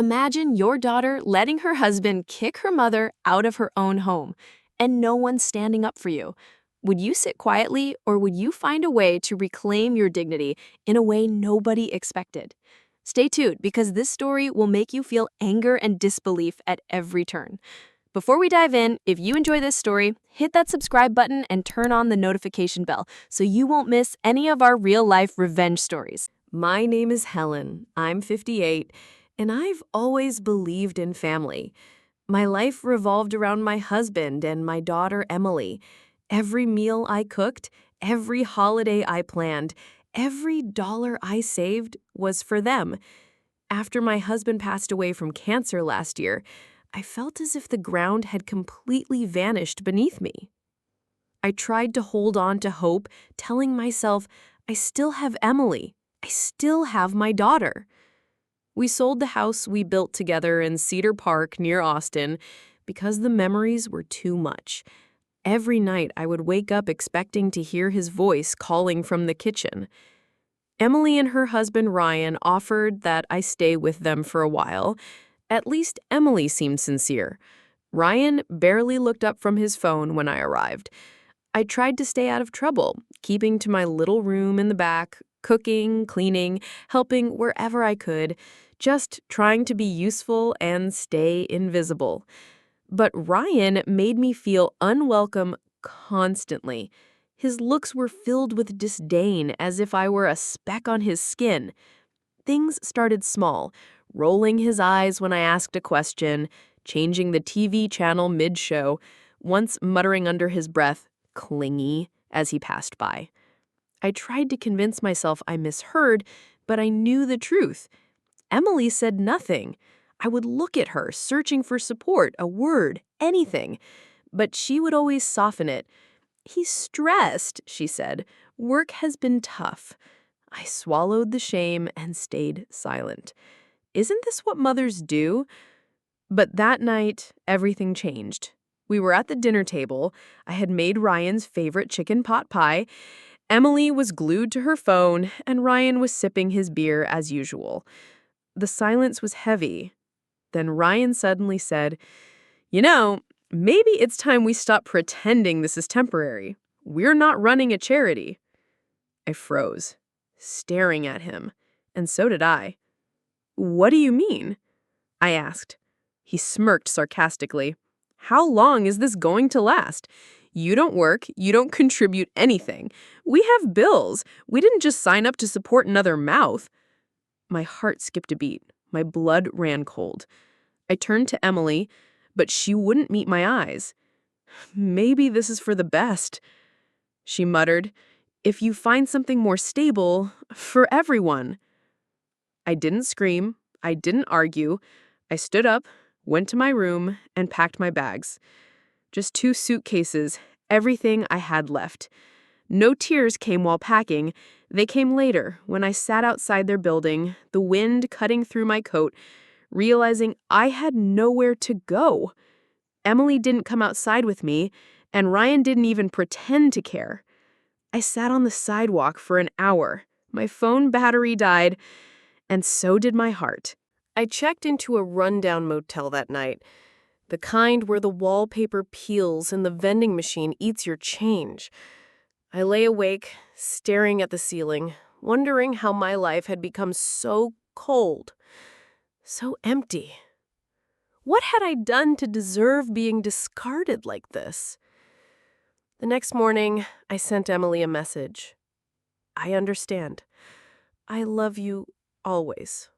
Imagine your daughter letting her husband kick her mother out of her own home, and no one standing up for you. Would you sit quietly, or would you find a way to reclaim your dignity in a way nobody expected? Stay tuned, because this story will make you feel anger and disbelief at every turn. Before we dive in, if you enjoy this story, hit that subscribe button and turn on the notification bell so you won't miss any of our real-life revenge stories. My name is Helen. I'm 58, and I've always believed in family. My life revolved around my husband and my daughter, Emily. Every meal I cooked, every holiday I planned, every dollar I saved was for them. After my husband passed away from cancer last year, I felt as if the ground had completely vanished beneath me. I tried to hold on to hope, telling myself, I still have Emily. I still have my daughter. We sold the house we built together in Cedar Park near Austin because the memories were too much. Every night I would wake up expecting to hear his voice calling from the kitchen. Emily and her husband Ryan offered that I stay with them for a while. At least Emily seemed sincere. Ryan barely looked up from his phone when I arrived. I tried to stay out of trouble, keeping to my little room in the back, cooking, cleaning, helping wherever I could, just trying to be useful and stay invisible. But Ryan made me feel unwelcome constantly. His looks were filled with disdain, as if I were a speck on his skin. Things started small, rolling his eyes when I asked a question, changing the TV channel mid-show, once muttering under his breath, "clingy," as he passed by. I tried to convince myself I misheard, but I knew the truth. Emily said nothing. I would look at her, searching for support, a word, anything. But she would always soften it. "He's stressed," she said. "Work has been tough." I swallowed the shame and stayed silent. Isn't this what mothers do? But that night, everything changed. We were at the dinner table. I had made Ryan's favorite chicken pot pie. Emily was glued to her phone, and Ryan was sipping his beer as usual. The silence was heavy. Then Ryan suddenly said, "Maybe it's time we stop pretending this is temporary. We're not running a charity." I froze, staring at him, and so did I. "What do you mean?" I asked. He smirked sarcastically. "How long is this going to last? You don't work, you don't contribute anything. We have bills. We didn't just sign up to support another mouth." My heart skipped a beat. My blood ran cold. I turned to Emily, but she wouldn't meet my eyes. "Maybe this is for the best," she muttered. "If you find something more stable, for everyone." I didn't scream. I didn't argue. I stood up, went to my room, and packed my bags. Just 2 suitcases, everything I had left. No tears came while packing. They came later, when I sat outside their building, the wind cutting through my coat, realizing I had nowhere to go. Emily didn't come outside with me, and Ryan didn't even pretend to care. I sat on the sidewalk for an hour. My phone battery died, and so did my heart. I checked into a rundown motel that night, the kind where the wallpaper peels and the vending machine eats your change. I lay awake, staring at the ceiling, wondering how my life had become so cold, so empty. What had I done to deserve being discarded like this? The next morning, I sent Emily a message. "I understand. I love you always."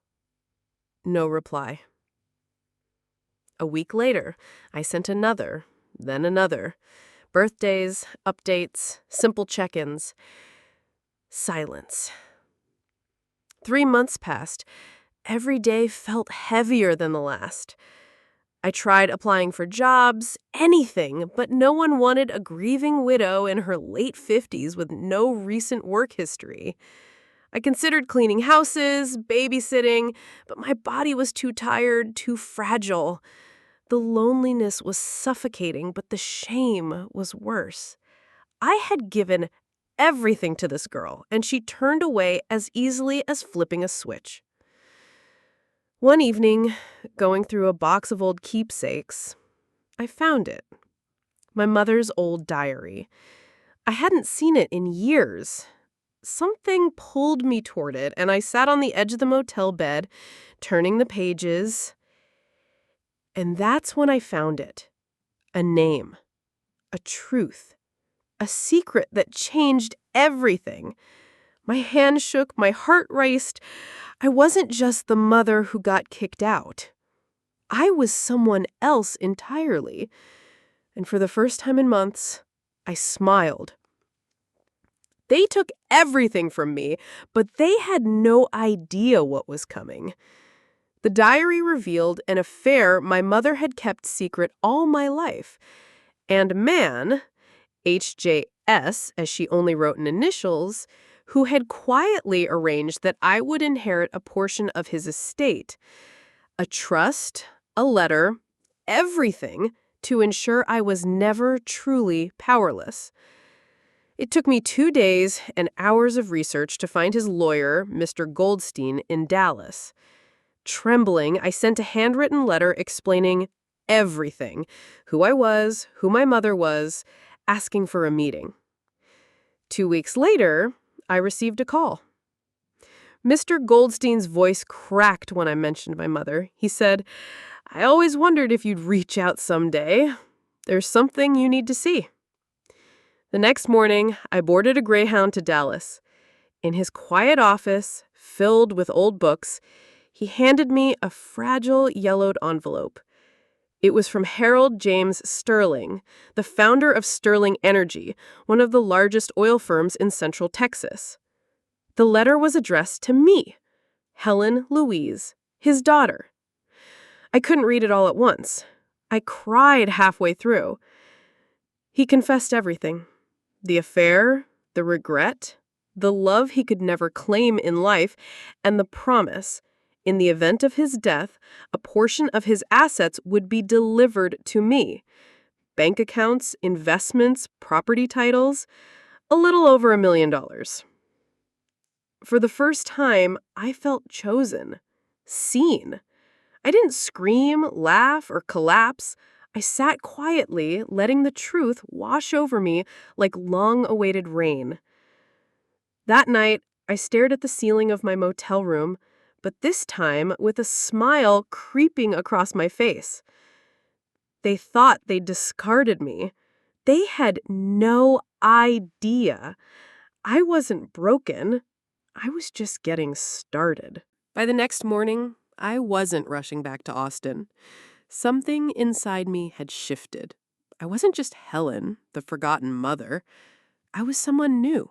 No reply. A week later, I sent another, then another. Birthdays, updates, simple check-ins. Silence. 3 months passed. Every day felt heavier than the last. I tried applying for jobs, anything, but no one wanted a grieving widow in her late 50s with no recent work history. I considered cleaning houses, babysitting, but my body was too tired, too fragile. The loneliness was suffocating, but the shame was worse. I had given everything to this girl, and she turned away as easily as flipping a switch. One evening, going through a box of old keepsakes, I found it. My mother's old diary. I hadn't seen it in years. Something pulled me toward it, and I sat on the edge of the motel bed, turning the pages. And that's when I found it. A name. A truth. A secret that changed everything. My hand shook, my heart raced. I wasn't just the mother who got kicked out. I was someone else entirely. And for the first time in months, I smiled. They took everything from me, but they had no idea what was coming. The diary revealed an affair my mother had kept secret all my life. And man, HJS, as she only wrote in initials, who had quietly arranged that I would inherit a portion of his estate. A trust, a letter, everything to ensure I was never truly powerless. It took me 2 days and hours of research to find his lawyer, Mr. Goldstein, in Dallas. Trembling, I sent a handwritten letter explaining everything, who I was, who my mother was, asking for a meeting. 2 weeks later, I received a call. Mr. Goldstein's voice cracked when I mentioned my mother. He said, "I always wondered if you'd reach out someday. There's something you need to see." The next morning, I boarded a Greyhound to Dallas. In his quiet office, filled with old books, he handed me a fragile yellowed envelope. It was from Harold James Sterling, the founder of Sterling Energy, one of the largest oil firms in Central Texas. The letter was addressed to me, Helen Louise, his daughter. I couldn't read it all at once. I cried halfway through. He confessed everything. The affair, the regret, the love he could never claim in life, and the promise, in the event of his death, a portion of his assets would be delivered to me. Bank accounts, investments, property titles, a little over $1 million. For the first time, I felt chosen, seen. I didn't scream, laugh, or collapse. I sat quietly, letting the truth wash over me like long-awaited rain. That night, I stared at the ceiling of my motel room, but this time with a smile creeping across my face. They thought they'd discarded me. They had no idea. I wasn't broken. I was just getting started. By the next morning, I wasn't rushing back to Austin. Something inside me had shifted. I wasn't just Helen, the forgotten mother. I was someone new.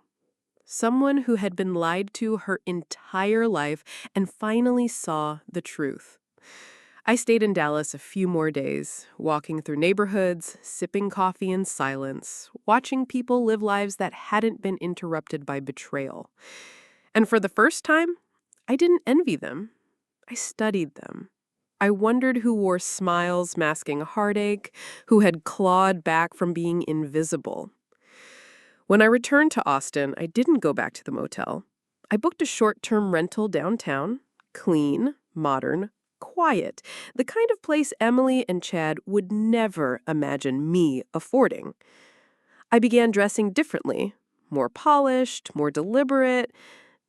Someone who had been lied to her entire life and finally saw the truth. I stayed in Dallas a few more days, walking through neighborhoods, sipping coffee in silence, watching people live lives that hadn't been interrupted by betrayal. And for the first time, I didn't envy them. I studied them. I wondered who wore smiles masking heartache, who had clawed back from being invisible. When I returned to Austin, I didn't go back to the motel. I booked a short-term rental downtown, clean, modern, quiet, the kind of place Emily and Chad would never imagine me affording. I began dressing differently, more polished, more deliberate,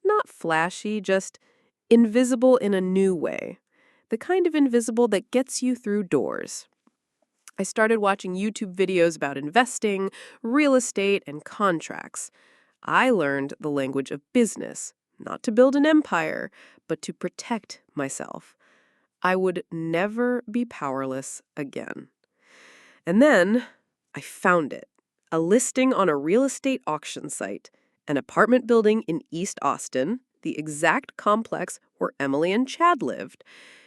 not flashy, just invisible in a new way. The kind of invisible that gets you through doors. I started watching YouTube videos about investing, real estate, and contracts. I learned the language of business, not to build an empire, but to protect myself. I would never be powerless again. And then I found it. A listing on a real estate auction site, an apartment building in East Austin, the exact complex where Emily and Chad lived.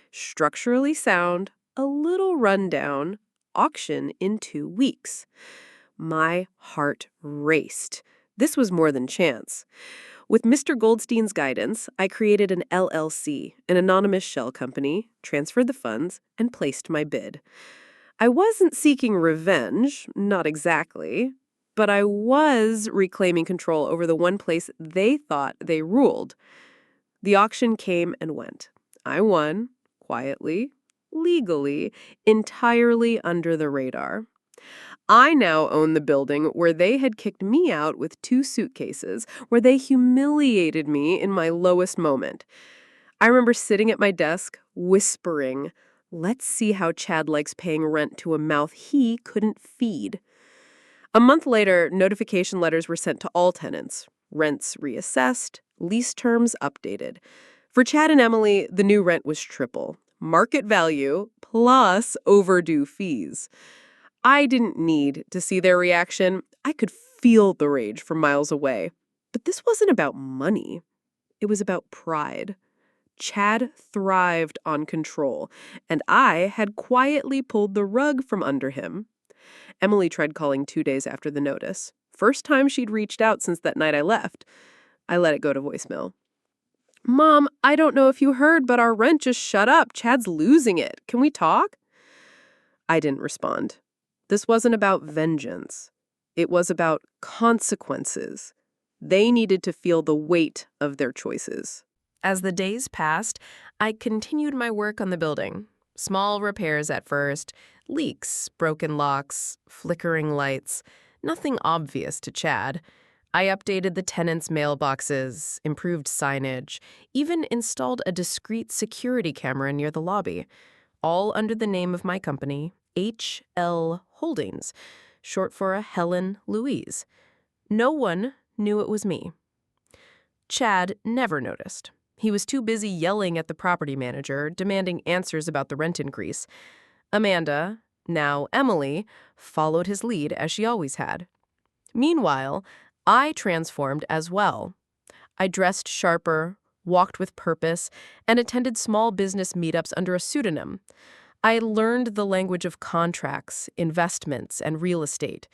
Structurally sound, a little rundown, auction in 2 weeks. My heart raced. This was more than chance. With Mr. Goldstein's guidance, I created an LLC, an anonymous shell company, transferred the funds, and placed my bid. I wasn't seeking revenge, not exactly, but I was reclaiming control over the one place they thought they ruled. The auction came and went. I won, quietly, legally, entirely under the radar. I now own the building where they had kicked me out with 2 suitcases, where they humiliated me in my lowest moment. I remember sitting at my desk, whispering, "Let's see how Chad likes paying rent to a mouth he couldn't feed." A month later, notification letters were sent to all tenants. Rents reassessed, lease terms updated. For Chad and Emily, the new rent was triple. Market value plus overdue fees. I didn't need to see their reaction. I could feel the rage from miles away. But this wasn't about money. It was about pride. Chad thrived on control, and I had quietly pulled the rug from under him. Emily tried calling 2 days after the notice. First time she'd reached out since that night I left. I let it go to voicemail. "Mom, I don't know if you heard, but our rent just shut up. Chad's losing it. Can we talk?" I didn't respond. This wasn't about vengeance. It was about consequences. They needed to feel the weight of their choices. As the days passed, I continued my work on the building. Small repairs at first, leaks, broken locks, flickering lights, nothing obvious to Chad. I updated the tenants' mailboxes, improved signage, even installed a discreet security camera near the lobby, all under the name of my company, HL Holdings, short for a Helen Louise. No one knew it was me. Chad never noticed. He was too busy yelling at the property manager, demanding answers about the rent increase. Amanda, now Emily, followed his lead as she always had. Meanwhile, I transformed as well. I dressed sharper, walked with purpose, and attended small business meetups under a pseudonym. I learned the language of contracts, investments, and real estate.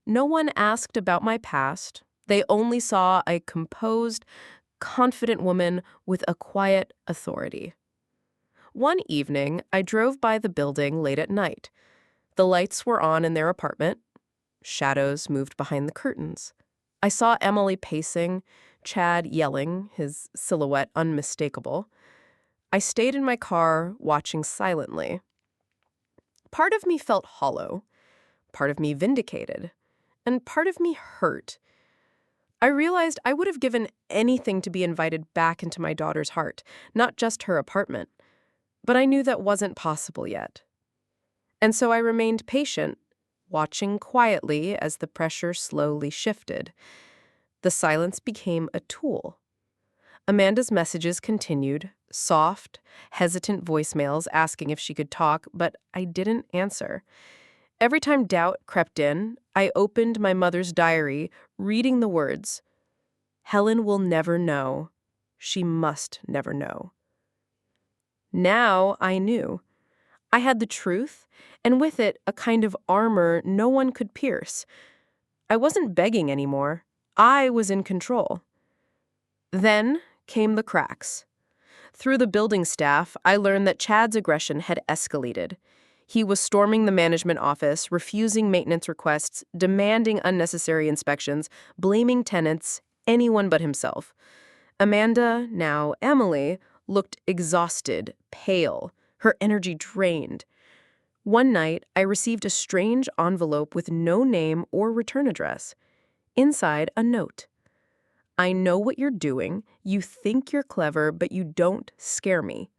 No one asked about my past. They only saw a composed, confident woman with a quiet authority. One evening, I drove by the building late at night. The lights were on in their apartment. Shadows moved behind the curtains. I saw Emily pacing, Chad yelling, his silhouette unmistakable. I stayed in my car, watching silently. Part of me felt hollow, part of me vindicated, and part of me hurt. I realized I would have given anything to be invited back into my daughter's heart, not just her apartment. But I knew that wasn't possible yet. And so I remained patient, watching quietly as the pressure slowly shifted. The silence became a tool. Amanda's messages continued, soft, hesitant voicemails asking if she could talk, but I didn't answer. Every time doubt crept in, I opened my mother's diary, reading the words, "Helen will never know. She must never know." Now I knew. I had the truth, and with it, a kind of armor no one could pierce. I wasn't begging anymore. I was in control. Then came the cracks. Through the building staff, I learned that Chad's aggression had escalated. He was storming the management office, refusing maintenance requests, demanding unnecessary inspections, blaming tenants, anyone but himself. Amanda, now Emily, looked exhausted, pale, her energy drained. One night, I received a strange envelope with no name or return address. Inside, a note. "I know what you're doing. You think you're clever, but you don't scare me.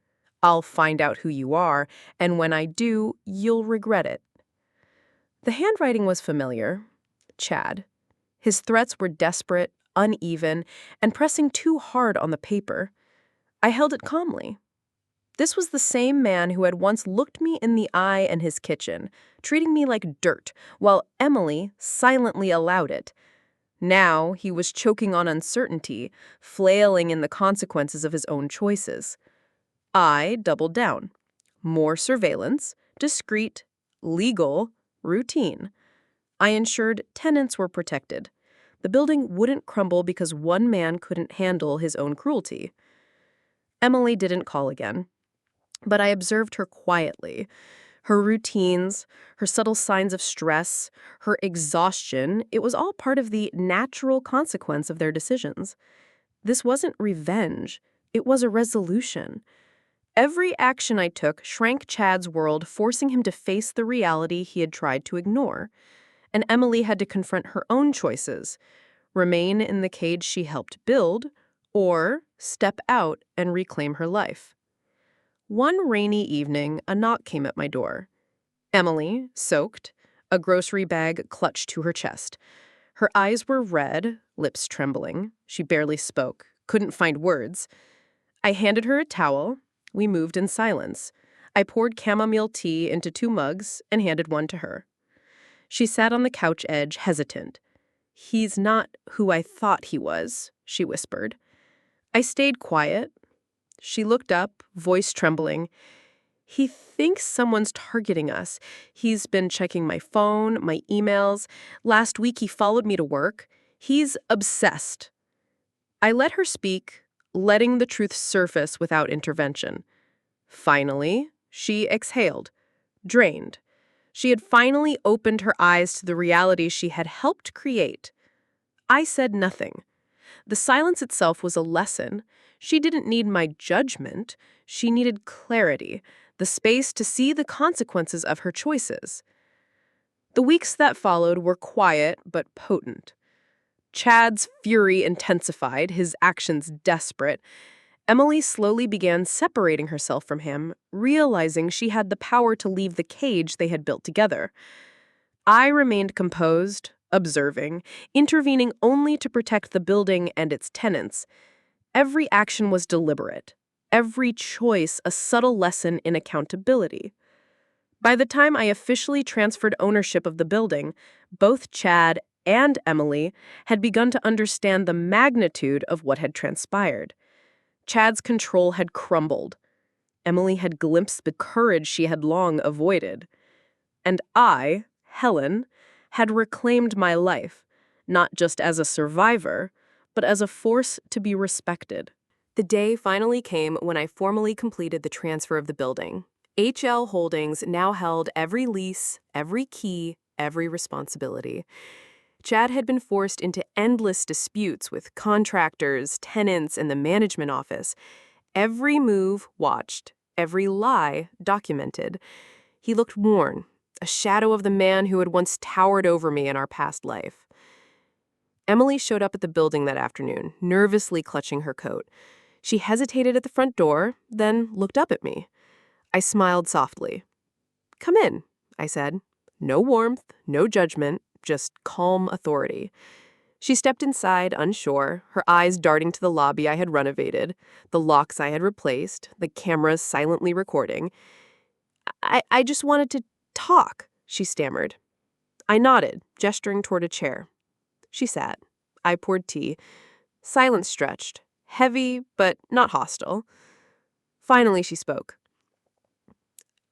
I'll find out who you are, and when I do, you'll regret it." The handwriting was familiar. Chad. His threats were desperate, uneven, and pressing too hard on the paper. I held it calmly. This was the same man who had once looked me in the eye in his kitchen, treating me like dirt, while Emily silently allowed it. Now he was choking on uncertainty, flailing in the consequences of his own choices. I doubled down. More surveillance, discreet, legal, routine. I ensured tenants were protected. The building wouldn't crumble because one man couldn't handle his own cruelty. Emily didn't call again, but I observed her quietly. Her routines, her subtle signs of stress, her exhaustion, it was all part of the natural consequence of their decisions. This wasn't revenge. It was a resolution. Every action I took shrank Chad's world, forcing him to face the reality he had tried to ignore. And Emily had to confront her own choices: remain in the cage she helped build, or step out and reclaim her life. One rainy evening, a knock came at my door. Emily, soaked, a grocery bag clutched to her chest. Her eyes were red, lips trembling. She barely spoke, couldn't find words. I handed her a towel. We moved in silence. I poured chamomile tea into 2 mugs and handed one to her. She sat on the couch edge, hesitant. "He's not who I thought he was," she whispered. I stayed quiet. She looked up, voice trembling. "He thinks someone's targeting us. He's been checking my phone, my emails. Last week he followed me to work. He's obsessed." I let her speak, letting the truth surface without intervention. Finally, she exhaled, drained. She had finally opened her eyes to the reality she had helped create. I said nothing. The silence itself was a lesson. She didn't need my judgment. She needed clarity, the space to see the consequences of her choices. The weeks that followed were quiet but potent. Chad's fury intensified, his actions desperate. Emily slowly began separating herself from him, realizing she had the power to leave the cage they had built together. I remained composed, observing, intervening only to protect the building and its tenants. Every action was deliberate, every choice a subtle lesson in accountability. By the time I officially transferred ownership of the building, both Chad and Emily had begun to understand the magnitude of what had transpired. Chad's control had crumbled. Emily had glimpsed the courage she had long avoided. And I, Helen, had reclaimed my life, not just as a survivor, but as a force to be respected. The day finally came when I formally completed the transfer of the building. HL Holdings now held every lease, every key, every responsibility. Chad had been forced into endless disputes with contractors, tenants, and the management office. Every move watched, every lie documented. He looked worn, a shadow of the man who had once towered over me in our past life. Emily showed up at the building that afternoon, nervously clutching her coat. She hesitated at the front door, then looked up at me. I smiled softly. "Come in," I said. No warmth, no judgment, just calm authority. She stepped inside, unsure, her eyes darting to the lobby I had renovated, the locks I had replaced, the cameras silently recording. I just wanted to talk," she stammered. I nodded, gesturing toward a chair. She sat. I poured tea. Silence stretched, heavy but not hostile. Finally, she spoke.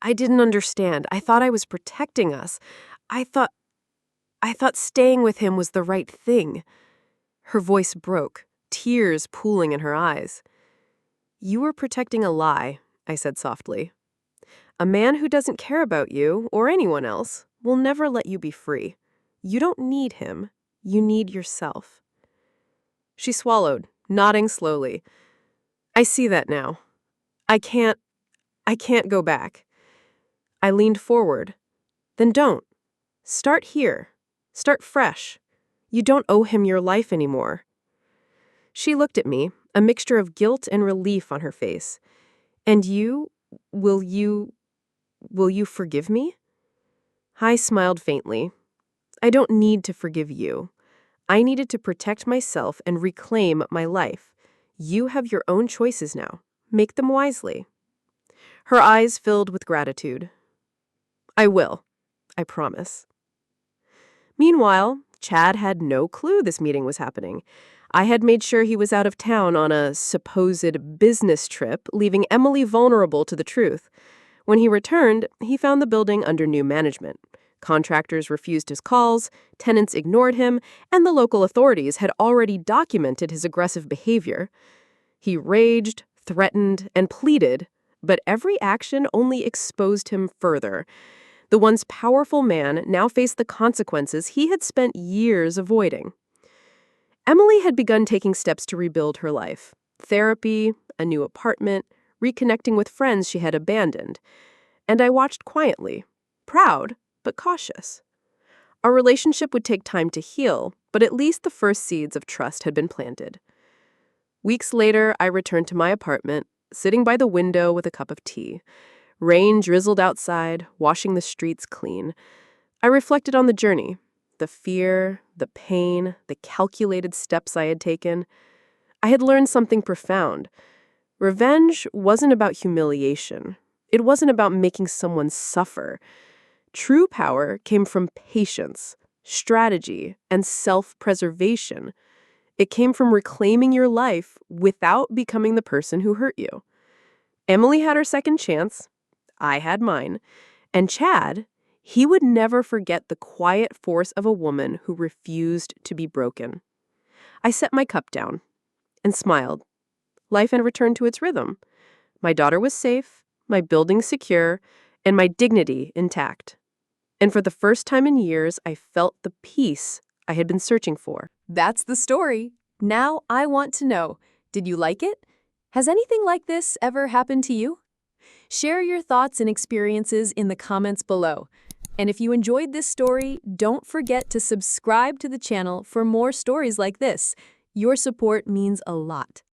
"I didn't understand. I thought I was protecting us. I thought staying with him was the right thing." Her voice broke, tears pooling in her eyes. "You were protecting a lie," I said softly. "A man who doesn't care about you, or anyone else, will never let you be free. You don't need him. You need yourself." She swallowed, nodding slowly. "I see that now. I can't go back." I leaned forward. "Then don't. Start here. Start fresh. You don't owe him your life anymore." She looked at me, a mixture of guilt and relief on her face. "And you? Will you forgive me?" I smiled faintly. "I don't need to forgive you. I needed to protect myself and reclaim my life. You have your own choices now. Make them wisely." Her eyes filled with gratitude. "I will. I promise." Meanwhile, Chad had no clue this meeting was happening. I had made sure he was out of town on a supposed business trip, leaving Emily vulnerable to the truth. When he returned, he found the building under new management. Contractors refused his calls, tenants ignored him, and the local authorities had already documented his aggressive behavior. He raged, threatened, and pleaded, but every action only exposed him further. The once powerful man now faced the consequences he had spent years avoiding. Emily had begun taking steps to rebuild her life. Therapy, a new apartment, reconnecting with friends she had abandoned. And I watched quietly, proud, but cautious. Our relationship would take time to heal, but at least the first seeds of trust had been planted. Weeks later, I returned to my apartment, sitting by the window with a cup of tea. Rain drizzled outside, washing the streets clean. I reflected on the journey, the fear, the pain, the calculated steps I had taken. I had learned something profound. Revenge wasn't about humiliation. It wasn't about making someone suffer. True power came from patience, strategy, and self-preservation. It came from reclaiming your life without becoming the person who hurt you. Emily had her second chance. I had mine. And Chad, he would never forget the quiet force of a woman who refused to be broken. I set my cup down and smiled. Life had returned to its rhythm. My daughter was safe, my building secure, and my dignity intact. And for the first time in years, I felt the peace I had been searching for. That's the story. Now I want to know, did you like it? Has anything like this ever happened to you? Share your thoughts and experiences in the comments below. And if you enjoyed this story, don't forget to subscribe to the channel for more stories like this. Your support means a lot.